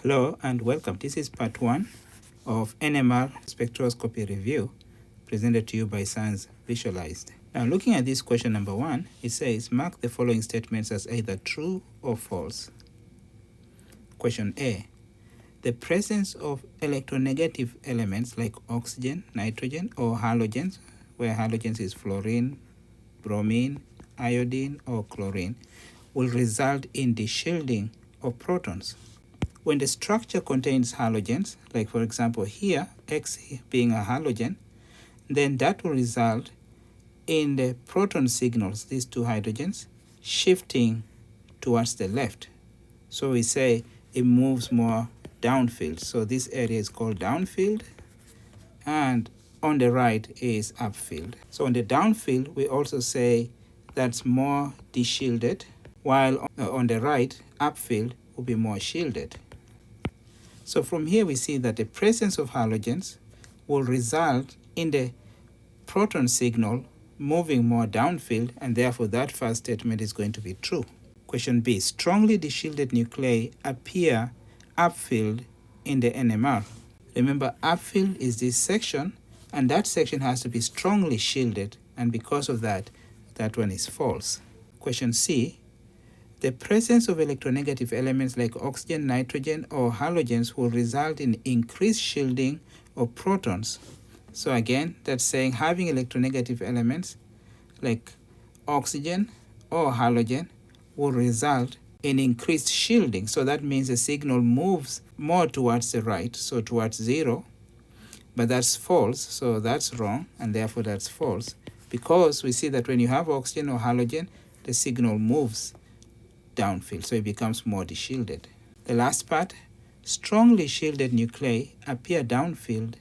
Hello and welcome. This is part 1 of NMR spectroscopy review presented to you by Science Visualized. Now looking at this question number 1, it says mark the following statements as either true or false. Question A. The presence of electronegative elements like oxygen, nitrogen or halogens, where halogens is fluorine, bromine, iodine or chlorine, will result in the shielding of protons. When the structure contains halogens, like for example here, X being a halogen, then that will result in the proton signals, these two hydrogens, shifting towards the left. So we say it moves more downfield. So this area is called downfield, and on the right is upfield. So on the downfield, we also say that's more deshielded, while on the right, upfield, will be more shielded. So from here we see that the presence of halogens will result in the proton signal moving more downfield, and therefore that first statement is going to be true. Question B. Strongly deshielded nuclei appear upfield in the NMR. Remember, upfield is this section, and that section has to be strongly shielded, and because of that, that one is false. Question C. The presence of electronegative elements like oxygen, nitrogen, or halogens will result in increased shielding of protons. So again, that's saying having electronegative elements like oxygen or halogen will result in increased shielding. So that means the signal moves more towards the right, so towards 0. But that's false, so that's wrong, and therefore that's false. Because we see that when you have oxygen or halogen, the signal moves downfield, so it becomes more deshielded. The last part, strongly shielded nuclei appear downfield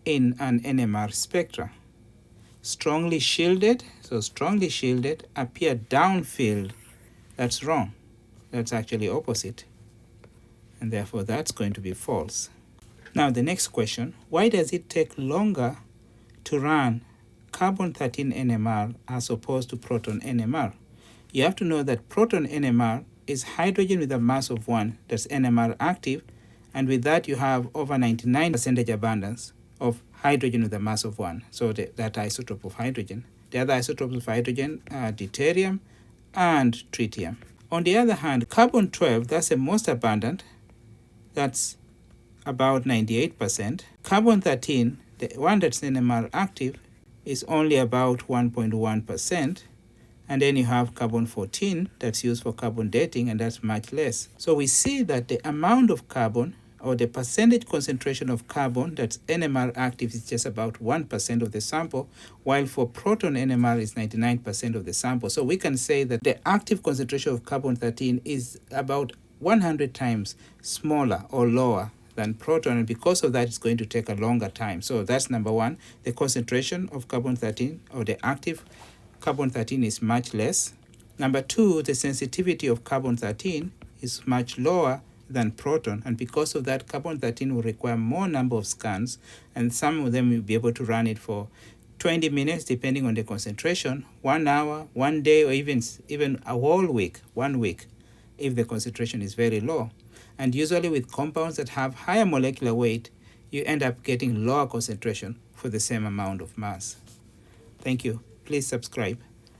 in an NMR spectra. Strongly shielded, so strongly shielded appear downfield. That's wrong. That's actually opposite. And therefore that's going to be false. Now the next question, why does it take longer to run carbon-13 NMR as opposed to proton NMR? You have to know that proton NMR is hydrogen with a mass of 1, that's NMR active, and with that you have over 99% abundance of hydrogen with a mass of 1, so that isotope of hydrogen. The other isotopes of hydrogen are deuterium and tritium. On the other hand, carbon-12, that's the most abundant, that's about 98%. Carbon-13, the one that's NMR active, is only about 1.1%. And then you have carbon-14 that's used for carbon dating, and that's much less. So we see that the amount of carbon, or the percentage concentration of carbon that's NMR active, is just about 1% of the sample, while for proton NMR is 99% of the sample. So we can say that the active concentration of carbon-13 is about 100 times smaller or lower than proton, and because of that it's going to take a longer time. So that's number one, the concentration of carbon-13, or the active carbon-13, is much less. Number two, the sensitivity of carbon-13 is much lower than proton, and because of that, carbon-13 will require more number of scans, and some of them will be able to run it for 20 minutes depending on the concentration, 1 hour, 1 day, or even a whole week, 1 week, if the concentration is very low. And usually with compounds that have higher molecular weight, you end up getting lower concentration for the same amount of mass. Thank you. Please subscribe.